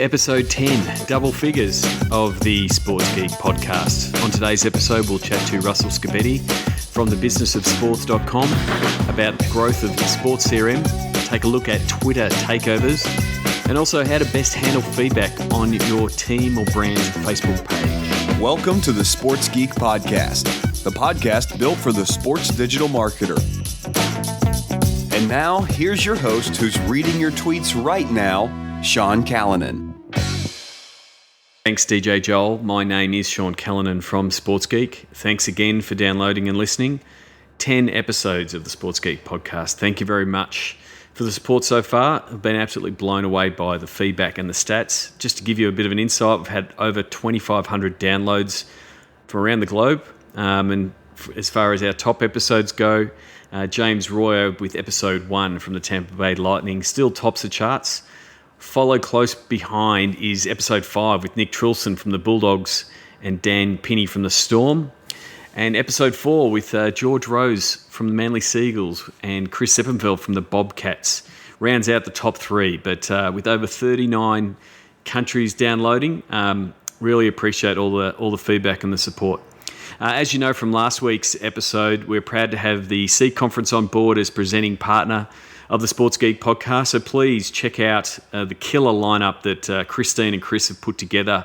Episode 10, double figures of the Sports Geek podcast. On today's episode, we'll chat to Russell Scibetti from thebusinessofsports.com about the growth of Sports CRM, take a look at Twitter takeovers, and also how to best handle feedback on your team or brand's Facebook page. Welcome to the Sports Geek podcast, the podcast built for the sports digital marketer. And now, here's your host who's reading your tweets right now, Sean Callanan. Thanks, DJ Joel. My name is Sean Callanan from Sports Geek. Thanks again for downloading and listening. 10 episodes of the Sports Geek podcast. Thank you very much for the support so far. I've been absolutely blown away by the feedback and the stats. Just to give you a bit of an insight, we've had over 2,500 downloads from around the globe. And as far as our top episodes go, James Royer with episode 1 from the Tampa Bay Lightning still tops the charts. Followed close behind is episode 5 with Nick Trilson from the Bulldogs and Dan Pinney from the Storm. And episode 4 with George Rose from the Manly Seagulls and Chris Seppenfeld from the Bobcats rounds out the top 3. But with over 39 countries downloading, really appreciate all the feedback and the support. As you know from last week's episode, we're proud to have the Seek Conference on board as presenting partner of the Sports Geek podcast. So please check out the killer lineup that Christine and Chris have put together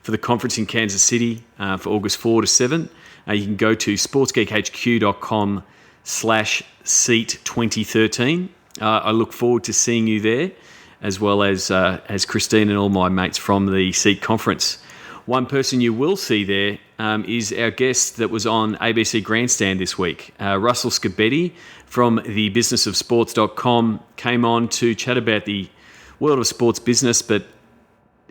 for the conference in Kansas City for August 4 to 7. You can go to sportsgeekhq.com/seat 2013. I look forward to seeing you there, as well as Christine and all my mates from the Seek conference. One person you will see there is our guest that was on ABC Grandstand this week. Russell Scibetti from thebusinessofsports.com came on to chat about the world of sports business, but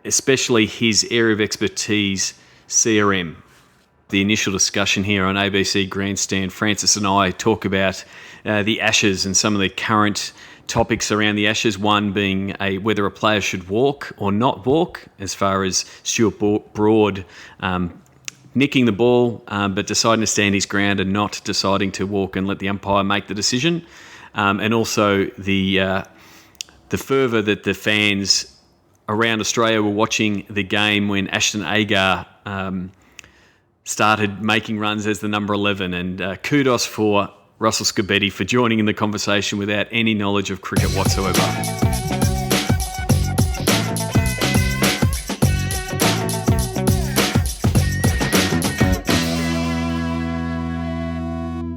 especially his area of expertise, CRM. The initial discussion here on ABC Grandstand, Francis and I talk about the Ashes and some of the current topics around the Ashes, one being whether a player should walk or not walk, as far as Stuart Broad nicking the ball but deciding to stand his ground and not deciding to walk and let the umpire make the decision. And also the fervour that the fans around Australia were watching the game when Ashton Agar started making runs as the number 11. And kudos for Russell Scibetti for joining in the conversation without any knowledge of cricket whatsoever.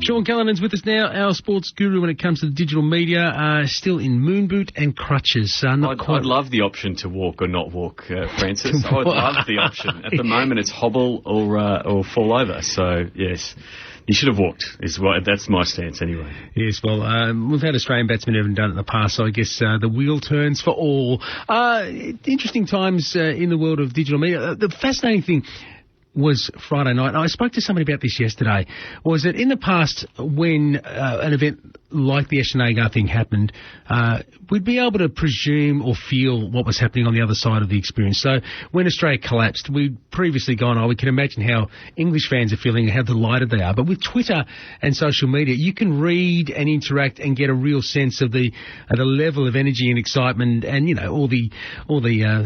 Sean Callanan's with us now, our sports guru when it comes to the digital media, still in moon boot and crutches. I'd love the option to walk or not walk, Francis. I would love the option. At the moment, it's hobble or fall over. So, yes, you should have walked. That's my stance anyway. Yes, well, we've had Australian batsmen who haven't done it in the past, so I guess the wheel turns for all. Interesting times in the world of digital media. The fascinating thing was Friday night, and I spoke to somebody about this yesterday, was that in the past when an event like the Ashton Agar thing happened, we'd be able to presume or feel what was happening on the other side of the experience. So when Australia collapsed, we'd previously gone, we can imagine how English fans are feeling and how delighted they are. But with Twitter and social media, you can read and interact and get a real sense of the level of energy and excitement and, you know, all the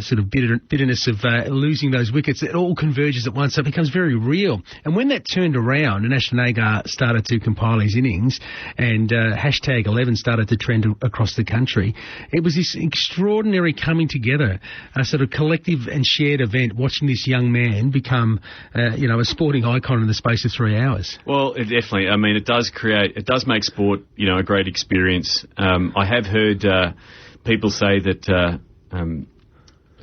sort of bitterness of losing those wickets. It all converges at once, so it becomes very real. And when that turned around and Ashton Agar started to compile his innings and hashtag 11 started to trend across the country, it was this extraordinary coming together, a sort of collective and shared event, watching this young man become, a sporting icon in the space of 3 hours. Well, definitely. I mean, it does make sport, a great experience. I have heard people say that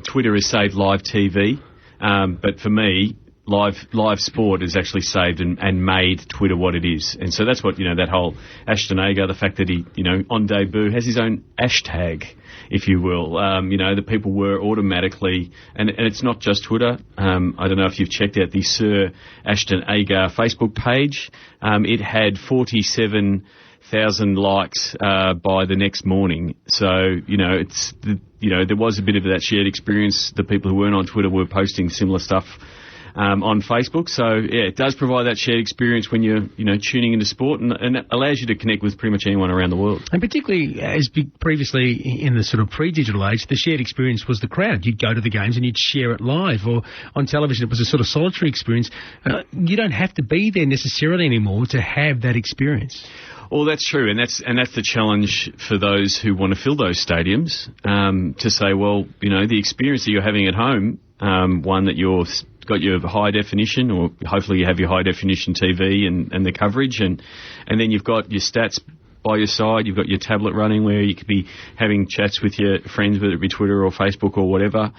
Twitter has saved live TV, but for me, live sport is actually saved and made Twitter what it is. And so that's what, that whole Ashton Agar, the fact that he, on debut has his own hashtag, if you will. The people were automatically, and it's not just Twitter. I don't know if you've checked out the Sir Ashton Agar Facebook page. It had 47,000 likes by the next morning. So, there was a bit of that shared experience. The people who weren't on Twitter were posting similar stuff on Facebook. So yeah, it does provide that shared experience when you're tuning into sport, and it allows you to connect with pretty much anyone around the world. And particularly as previously in the sort of pre-digital age, the shared experience was the crowd. You'd go to the games and you'd share it live, or on television it was a sort of solitary experience. You don't have to be there necessarily anymore to have that experience. Well, that's true, and that's the challenge for those who want to fill those stadiums, to say, well, the experience that you're having at home, one that you're got your high definition, or hopefully you have your high definition TV and the coverage, and then you've got your stats by your side, you've got your tablet running where you could be having chats with your friends, whether it be Twitter or Facebook or whatever.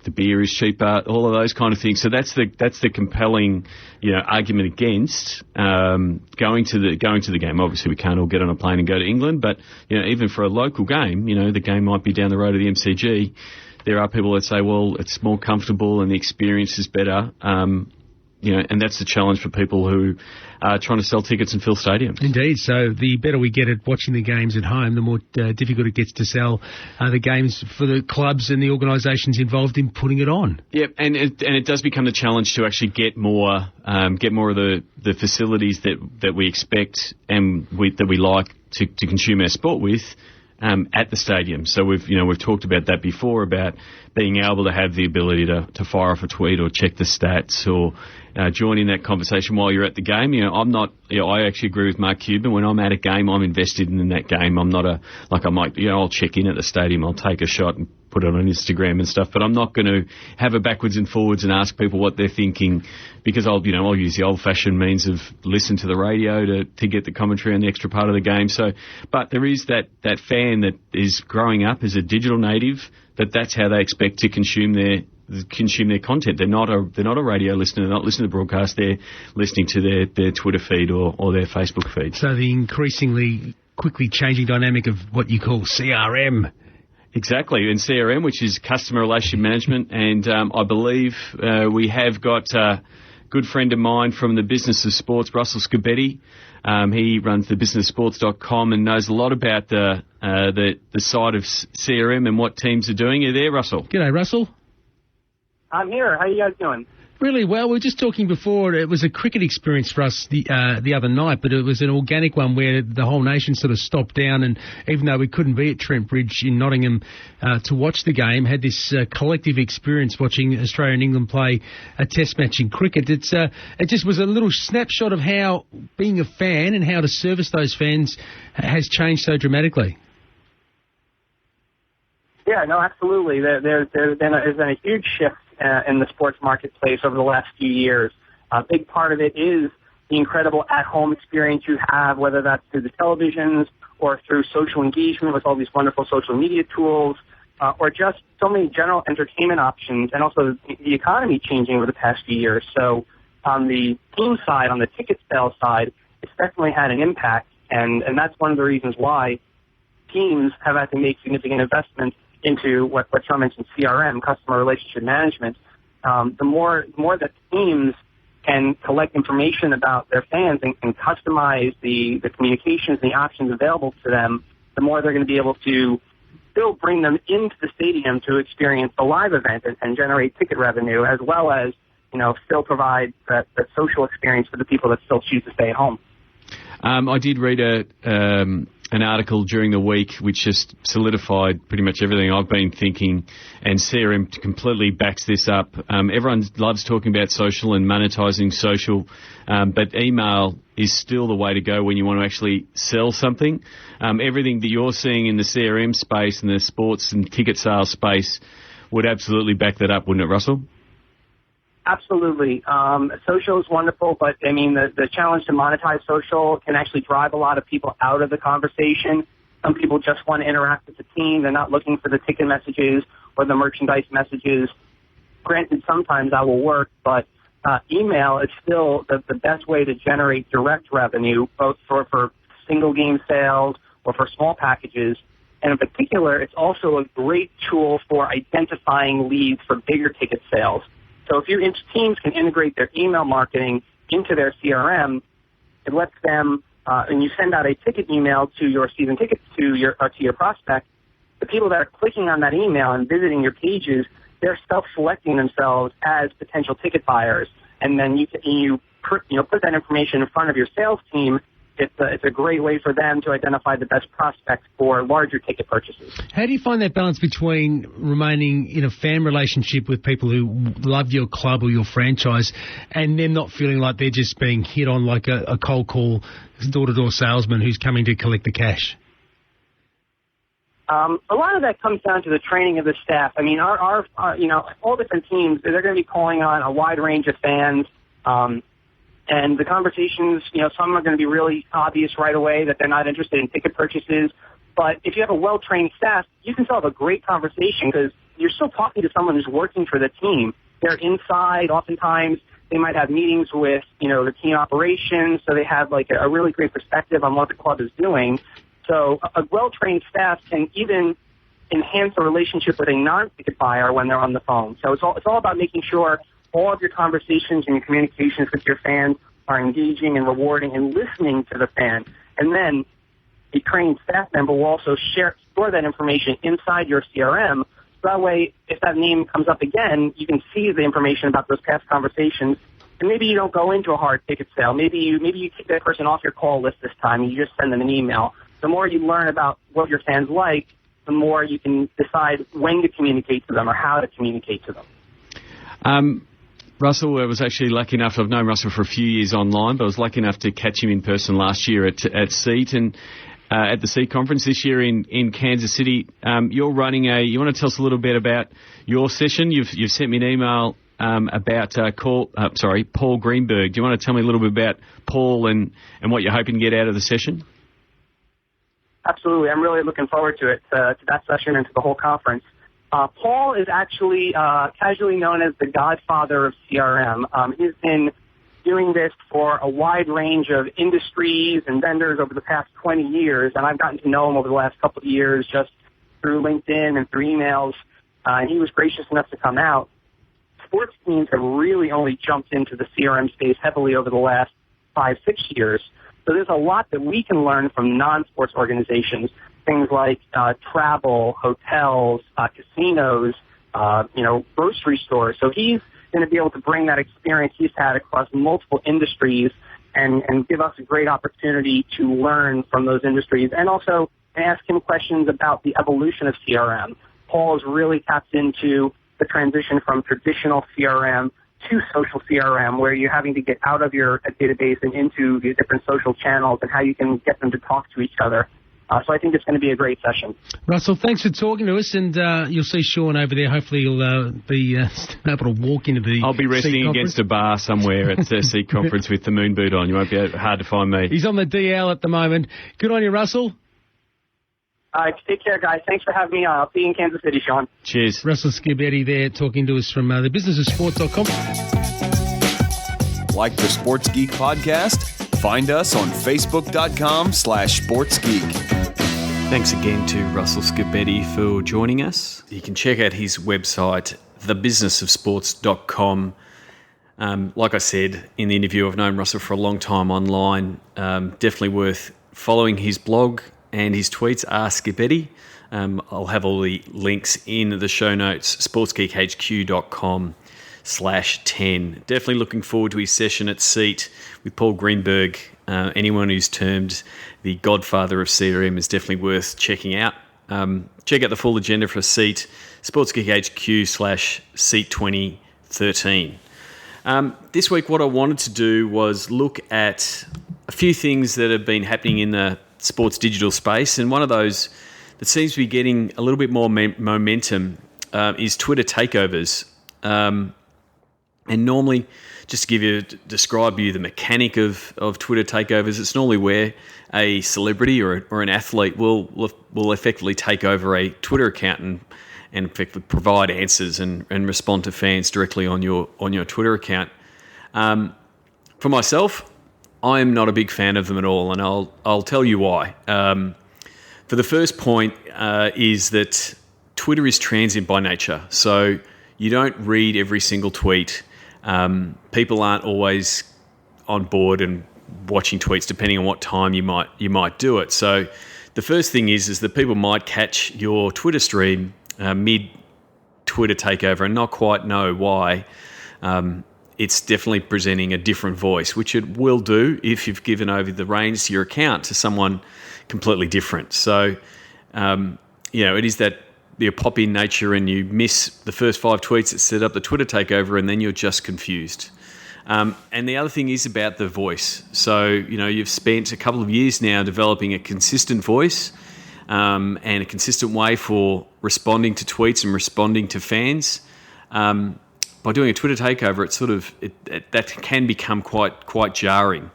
The beer is cheaper, all of those kind of things. So that's the compelling, argument against going to the game. Obviously, we can't all get on a plane and go to England, but even for a local game, the game might be down the road of the MCG. There are people that say, well, it's more comfortable and the experience is better. And that's the challenge for people who are trying to sell tickets and fill stadiums. Indeed. So the better we get at watching the games at home, the more difficult it gets to sell the games for the clubs and the organisations involved in putting it on. Yep, and it does become the challenge to actually get more of the facilities that we expect and that we like to consume our sport with. At the stadium. So we've talked about that before, about being able to have the ability to fire off a tweet or check the stats or join in that conversation while you're at the game. I actually agree with Mark Cuban. When I'm at a game, I'm invested in that game. I'm not I'll check in at the stadium, I'll take a shot and put it on Instagram and stuff, but I'm not going to have a backwards and forwards and ask people what they're thinking, because I'll use the old-fashioned means of listen to the radio to get the commentary on the extra part of the game. So, but there is that fan that is growing up as a digital native, that's how they expect to consume their content. They're not a radio listener. They're not listening to broadcast. They're listening to their Twitter feed or their Facebook feed. So the increasingly quickly changing dynamic of what you call CRM. Exactly, and CRM, which is customer relationship management, and I believe we have got a good friend of mine from the business of sports, Russell Scibetti. He runs the businesssports.com and knows a lot about the side of CRM and what teams are doing. Are you there, Russell? G'day, Russell. I'm here. How are you guys doing? Really well. We were just talking before. It was a cricket experience for us the other night, but it was an organic one where the whole nation sort of stopped down, and even though we couldn't be at Trent Bridge in Nottingham to watch the game, had this collective experience watching Australia and England play a test match in cricket. It just was a little snapshot of how being a fan and how to service those fans has changed so dramatically. Yeah, no, absolutely. There's been a huge shift in the sports marketplace over the last few years. A big part of it is the incredible at-home experience you have, whether that's through the televisions or through social engagement with all these wonderful social media tools, or just so many general entertainment options, and also the economy changing over the past few years. So on the team side, on the ticket sales side, it's definitely had an impact, and that's one of the reasons why teams have had to make significant investments into what Sean mentioned, CRM, customer relationship management. The more that teams can collect information about their fans and customize the communications and the options available to them, the more they're going to be able to still bring them into the stadium to experience a live event and generate ticket revenue, as well as still provide that social experience for the people that still choose to stay at home. I did read an article during the week which just solidified pretty much everything I've been thinking, and CRM completely backs this up. Everyone loves talking about social and monetizing social, but email is still the way to go when you want to actually sell something. Everything that you're seeing in the CRM space and the sports and ticket sales space would absolutely back that up, wouldn't it, Russell? Absolutely. Social is wonderful, but I mean, the challenge to monetize social can actually drive a lot of people out of the conversation. Some people just want to interact with the team. They're not looking for the ticket messages or the merchandise messages. Granted, sometimes that will work, but email is still the best way to generate direct revenue, both for single game sales or for small packages. And in particular, it's also a great tool for identifying leads for bigger ticket sales. So if your teams can integrate their email marketing into their CRM, it lets them, and you send out a ticket email to your season ticket to your prospect, the people that are clicking on that email and visiting your pages they're self-selecting themselves as potential ticket buyers, and then you put that information in front of your sales team. It's a great way for them to identify the best prospects for larger ticket purchases. How do you find that balance between remaining in a fan relationship with people who love your club or your franchise and them not feeling like they're just being hit on like a cold call door-to-door salesman who's coming to collect the cash? A lot of that comes down to the training of the staff. I mean, our all different teams, they're going to be calling on a wide range of fans. And the conversations, some are going to be really obvious right away that they're not interested in ticket purchases. But if you have a well-trained staff, you can still have a great conversation because you're still talking to someone who's working for the team. They're inside. Oftentimes, they might have meetings with, the team operations, so they have like a really great perspective on what the club is doing. So a well-trained staff can even enhance a relationship with a non-ticket buyer when they're on the phone. So it's all about making sure all of your conversations and your communications with your fans are engaging and rewarding and listening to the fan. And then a trained staff member will also store that information inside your CRM. So that way, if that name comes up again, you can see the information about those past conversations. And maybe you don't go into a hard ticket sale. Maybe you take that person off your call list this time and you just send them an email. The more you learn about what your fans like, the more you can decide when to communicate to them or how to communicate to them. Russell, I was actually lucky enough, I've known Russell for a few years online, but I was lucky enough to catch him in person last year at SEAT and at the SEAT conference this year in Kansas City. You're running you want to tell us a little bit about your session? You've sent me an email about Paul Greenberg. Do you want to tell me a little bit about Paul and what you're hoping to get out of the session? Absolutely. I'm really looking forward to it, to that session and to the whole conference. Paul is actually casually known as the godfather of CRM. He's been doing this for a wide range of industries and vendors over the past 20 years, and I've gotten to know him over the last couple of years just through LinkedIn and through emails, and he was gracious enough to come out. Sports teams have really only jumped into the CRM space heavily over the last 5-6 years, so there's a lot that we can learn from non-sports organizations. Things like travel, hotels, casinos, grocery stores. So he's going to be able to bring that experience he's had across multiple industries and give us a great opportunity to learn from those industries and also ask him questions about the evolution of CRM. Paul has really tapped into the transition from traditional CRM to social CRM, where you're having to get out of your database and into the different social channels and how you can get them to talk to each other. So I think it's going to be a great session. Russell, thanks for talking to us, and you'll see Sean over there. Hopefully you'll be able to walk into the I'll be resting against a bar somewhere at the SEAT conference with the moon boot on. You won't be hard to find me. He's on the DL at the moment. Good on you, Russell. All right, take care, guys. Thanks for having me on. I'll see you in Kansas City, Sean. Cheers. Russell Scibetti there talking to us from thebusinessofsports.com. Like the Sports Geek podcast? Find us on Facebook.com/SportsGeek. Thanks again to Russell Scibetti for joining us. You can check out his website, thebusinessofsports.com. Like I said in the interview, I've known Russell for a long time online. Definitely worth following his blog and his tweets, Scibetti. I'll have all the links in the show notes, sportsgeekhq.com/10. Definitely looking forward to his session at SEAT with Paul Greenberg. Anyone who's termed the godfather of CRM is definitely worth checking out. Check out the full agenda for SEAT, sportsgeekhq/SEAT 2013. This week, what I wanted to do was look at a few things that have been happening in the sports digital space, and one of those that seems to be getting a little bit more momentum is Twitter takeovers. And normally, just to describe you the mechanic of Twitter takeovers, it's normally where a celebrity or an athlete will effectively take over a Twitter account and effectively provide answers and respond to fans directly on your Twitter account. For myself, I am not a big fan of them at all, and I'll tell you why. For the first point is that Twitter is transient by nature, so you don't read every single tweet. People aren't always on board and watching tweets depending on what time you might do it. So the first thing is that people might catch your Twitter stream mid-tweet Twitter takeover and not quite know why, it's definitely presenting a different voice, which it will do if you've given over the reins to your account to someone completely different. So, it is that you pop in nature and you miss the first 5 tweets that set up the Twitter takeover, and then you're just confused. And the other thing is about the voice. So, you've spent a couple of years now developing a consistent voice and a consistent way for responding to tweets and responding to fans. By doing a Twitter takeover, that can become quite jarring.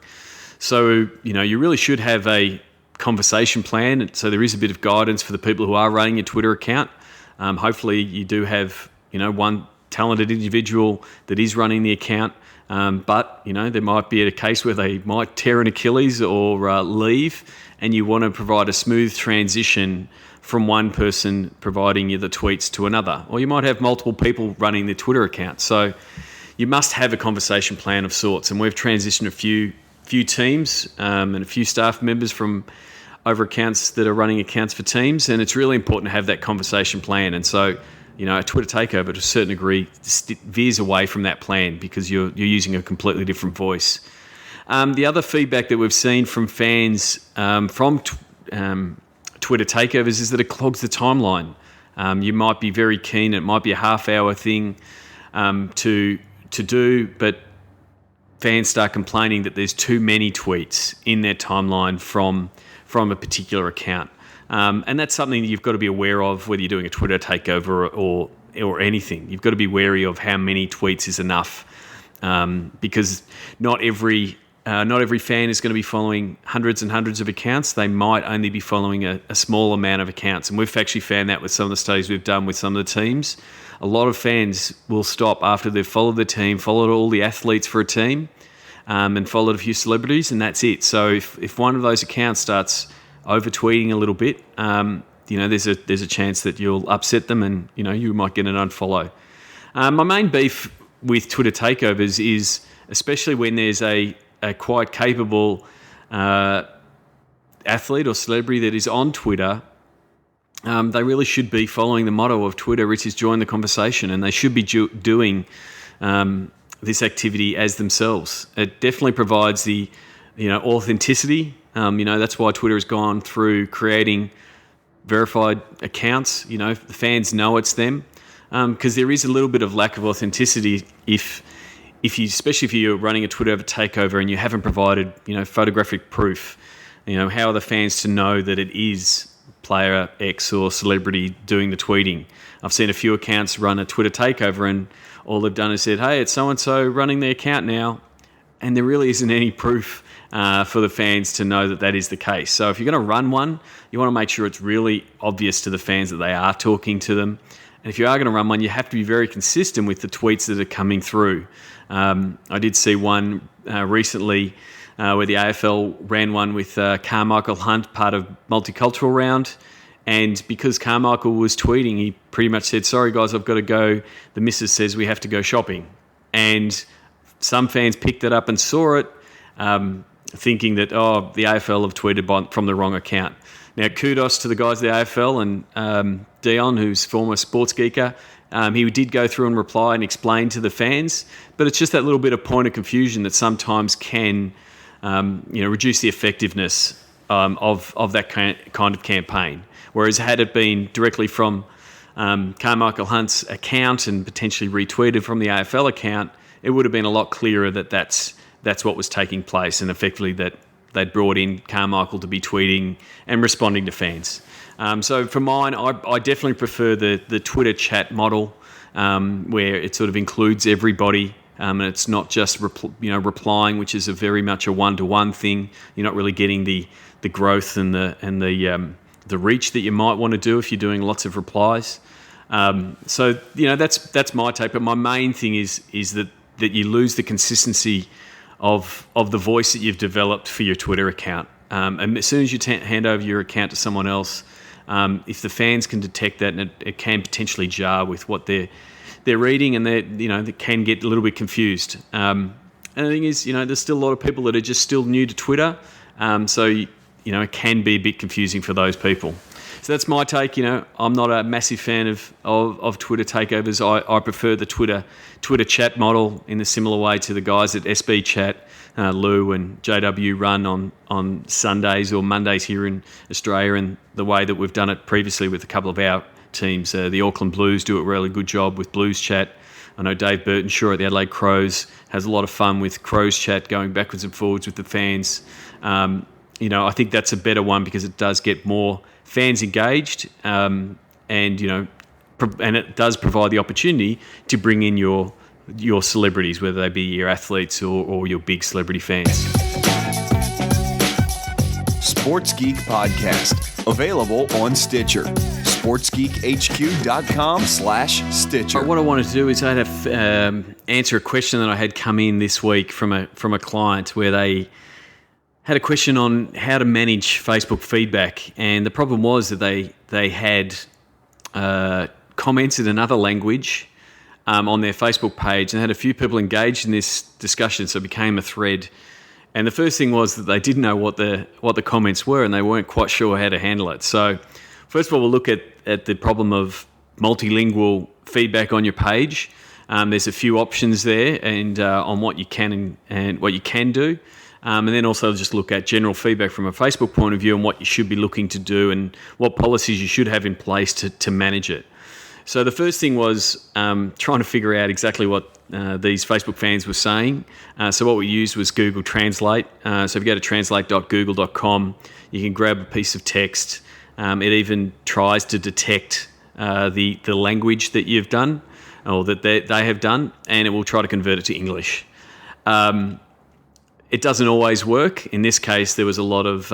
So, you really should have a conversation plan. So there is a bit of guidance for the people who are running a Twitter account. Hopefully you do have, one talented individual that is running the account. But there might be a case where they might tear an Achilles or leave, and you want to provide a smooth transition from one person providing you the tweets to another. Or you might have multiple people running the Twitter account. So you must have a conversation plan of sorts. And we've transitioned a few teams and a few staff members from over accounts that are running accounts for teams. And it's really important to have that conversation plan. And so, a Twitter takeover to a certain degree veers away from that plan because you're using a completely different voice. The other feedback that we've seen from fans from Twitter takeovers is that it clogs the timeline. You might be very keen, it might be a half-hour thing to do, but fans start complaining that there's too many tweets in their timeline from a particular account. And that's something that you've got to be aware of, whether you're doing a Twitter takeover or anything. You've got to be wary of how many tweets is enough, because not every fan is going to be following hundreds and hundreds of accounts. They might only be following a small amount of accounts. And we've actually found that with some of the studies we've done with some of the teams. A lot of fans will stop after they've followed the team, followed all the athletes for a team, and followed a few celebrities, and that's it. So if one of those accounts starts over-tweeting a little bit, there's a chance that you'll upset them and, you might get an unfollow. My main beef with Twitter takeovers is, especially when there's a quite capable athlete or celebrity that is on Twitter, they really should be following the motto of Twitter, which is join the conversation, and they should be doing this activity as themselves. It definitely provides the authenticity. That's why Twitter has gone through creating verified accounts. The fans know it's them, because there is a little bit of lack of authenticity if you, especially if you're running a Twitter takeover and you haven't provided photographic proof. How are the fans to know that it is player X or celebrity doing the tweeting? I've seen a few accounts run a Twitter takeover and all they've done is said, hey, it's so-and-so running the account now, and there really isn't any proof for the fans to know that is the case. So if you're going to run one, you want to make sure it's really obvious to the fans that they are talking to them. And if you are going to run one, you have to be very consistent with the tweets that are coming through. I did see one recently where the AFL ran one with Carmichael Hunt, part of Multicultural Round. And because Carmichael was tweeting, he pretty much said, sorry guys, I've got to go. The missus says we have to go shopping. And some fans picked it up and saw it, thinking that, the AFL have tweeted from the wrong account. Now, kudos to the guys at the AFL and Dion, who's former sports geeker. He did go through and reply and explain to the fans, but it's just that little bit of point of confusion that sometimes can reduce the effectiveness of that kind of campaign. Whereas had it been directly from Carmichael Hunt's account and potentially retweeted from the AFL account, it would have been a lot clearer that that's what was taking place, and effectively that they'd brought in Carmichael to be tweeting and responding to fans. So for mine, I definitely prefer the Twitter chat model, where it sort of includes everybody, and it's not just replying, which is very much a one-to-one thing. You're not really getting the growth and the reach that you might want to do if you're doing lots of replies. So that's my take. But my main thing is that you lose the consistency of the voice that you've developed for your Twitter account. And as soon as you hand over your account to someone else, if the fans can detect that, and it can potentially jar with what they're reading, and they can get a little bit confused. And the thing is, there's still a lot of people that are just still new to Twitter, so it can be a bit confusing for those people. that's my take. I'm not a massive fan of Twitter takeovers. I prefer the Twitter chat model in a similar way to the guys at SB Chat, Lou and JW run on Sundays or Mondays here in Australia, and the way that we've done it previously with a couple of our teams. The Auckland Blues do a really good job with Blues Chat. I know Dave Burtonshaw at the Adelaide Crows has a lot of fun with Crows Chat, going backwards and forwards with the fans. I think that's a better one because it does get more fans engaged, and it does provide the opportunity to bring in your celebrities, whether they be your athletes or your big celebrity fans. Sports Geek Podcast, available on Stitcher. SportsGeekHQ.com/Stitcher. What I wanted to do is I had to answer a question that I had come in this week from a client where they had a question on how to manage Facebook feedback, and the problem was that they had comments in another language on their Facebook page, and had a few people engaged in this discussion, so it became a thread. And the first thing was that they didn't know what the comments were, and they weren't quite sure how to handle it. So first of all, we'll look at the problem of multilingual feedback on your page. There's a few options there, and on what you can and what you can do. And then also just look at general feedback from a Facebook point of view and what you should be looking to do and what policies you should have in place to manage it. So the first thing was trying to figure out exactly what these Facebook fans were saying. So what we used was Google Translate. So if you go to translate.google.com, you can grab a piece of text. It even tries to detect the language that you've done or that they have done, and it will try to convert it to English. It doesn't always work. In this case, there was a lot of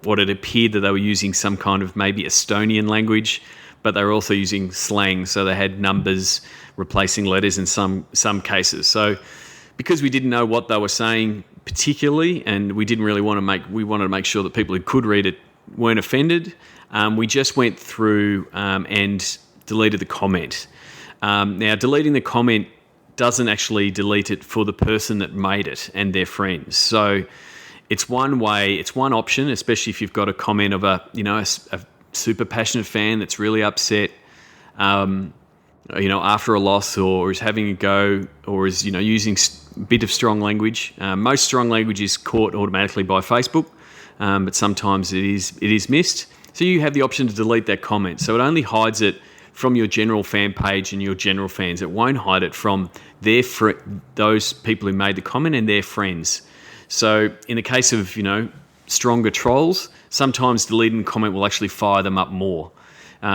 what it appeared that they were using some kind of maybe Estonian language, but they were also using slang, so they had numbers replacing letters in some cases. So because we didn't know what they were saying particularly, and we didn't really wanted to make sure that people who could read it weren't offended, we just went through and deleted the comment. Now, deleting the comment doesn't actually delete it for the person that made it and their friends. So it's one way, it's one option, especially if you've got a comment of a super passionate fan that's really upset, after a loss, or is having a go, or is, using a bit of strong language. Most strong language is caught automatically by Facebook, but sometimes it is missed. So you have the option to delete that comment. So it only hides it from your general fan page and your general fans. It won't hide it from those people who made the comment and their friends. So in the case of, stronger trolls, sometimes deleting a comment will actually fire them up more.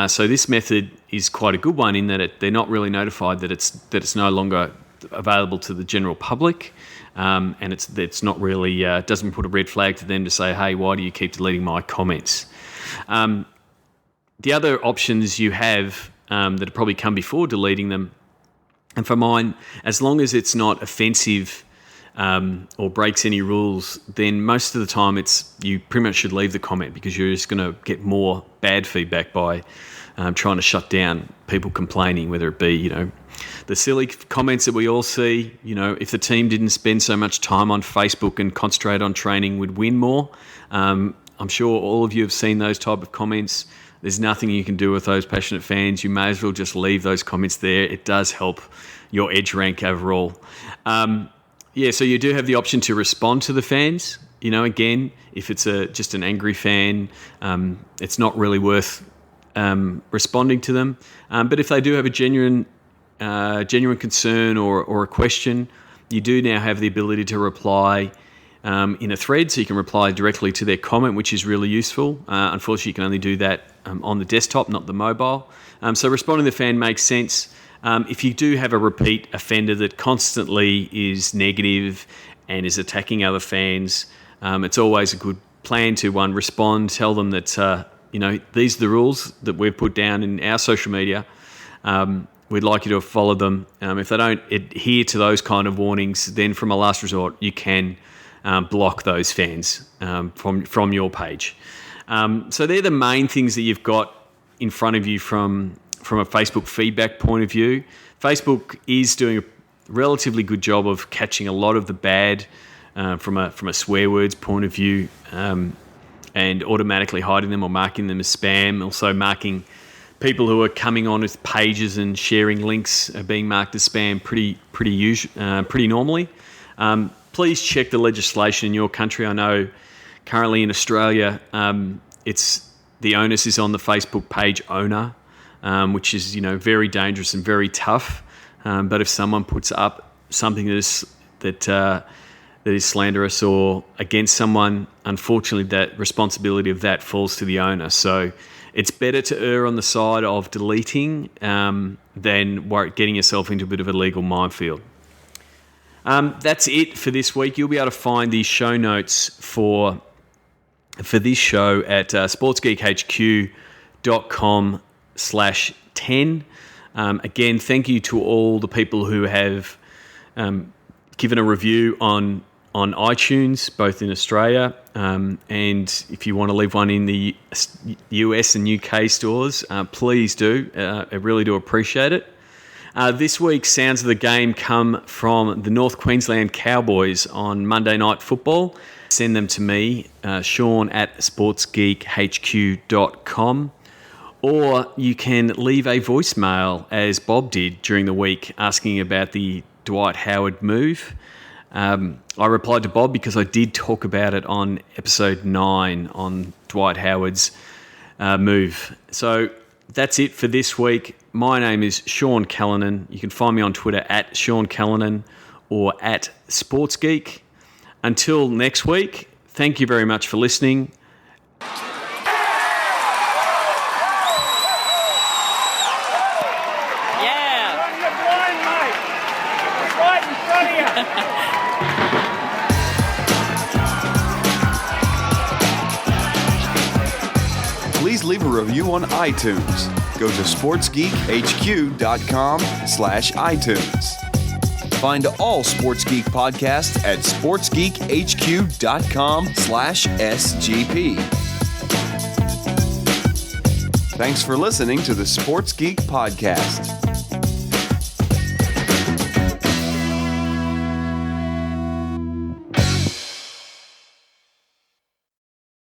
So this method is quite a good one in that they're not really notified that it's no longer available to the general public, and it's not really doesn't put a red flag to them to say, hey, why do you keep deleting my comments? The other options you have that have probably come before deleting them, and for mine, as long as it's not offensive or breaks any rules, then most of the time you pretty much should leave the comment, because you're just going to get more bad feedback by trying to shut down people complaining, whether it be, the silly comments that we all see, if the team didn't spend so much time on Facebook and concentrate on training, we'd win more. I'm sure all of you have seen those type of comments. There's nothing you can do with those passionate fans. You may as well just leave those comments there. It does help your edge rank overall. So you do have the option to respond to the fans. Again, if it's just an angry fan, it's not really worth responding to them. But if they do have a genuine concern or a question, you do now have the ability to reply in a thread, so you can reply directly to their comment, which is really useful. Unfortunately, you can only do that on the desktop, not the mobile. So responding to the fan makes sense. If you do have a repeat offender that constantly is negative and is attacking other fans, it's always a good plan to respond, tell them that these are the rules that we've put down in our social media. We'd like you to follow them. If they don't adhere to those kind of warnings, then from a last resort, you can block those fans from your page. So they're the main things that you've got in front of you from a Facebook feedback point of view. Facebook is doing a relatively good job of catching a lot of the bad from a swear words point of view. and automatically hiding them or marking them as spam. Also marking people who are coming on with pages and sharing links are being marked as spam pretty normally. Please check the legislation in your country. I know currently in Australia, the onus is on the Facebook page owner, which is very dangerous and very tough. But if someone puts up something that is slanderous or against someone, unfortunately, that responsibility of that falls to the owner. So it's better to err on the side of deleting than getting yourself into a bit of a legal minefield. That's it for this week. You'll be able to find the show notes for this show at sportsgeekhq.com/10. Again, thank you to all the people who have given a review on iTunes, both in Australia and if you want to leave one in the US and UK stores, please do. I really do appreciate it. This week's Sounds of the Game come from the North Queensland Cowboys on Monday Night Football. Send them to me, Sean at sportsgeekhq.com. Or you can leave a voicemail, as Bob did during the week, asking about the Dwight Howard move. I replied to Bob because I did talk about it on episode 9 on Dwight Howard's move. So that's it for this week. My name is Sean Callanan. You can find me on Twitter at Sean Callanan or at SportsGeek. Until next week, thank you very much for listening. Please leave a review on iTunes. Go to sportsgeekhq.com/iTunes. Find all Sports Geek podcasts at sportsgeekhq.com/SGP. Thanks for listening to the Sports Geek Podcast.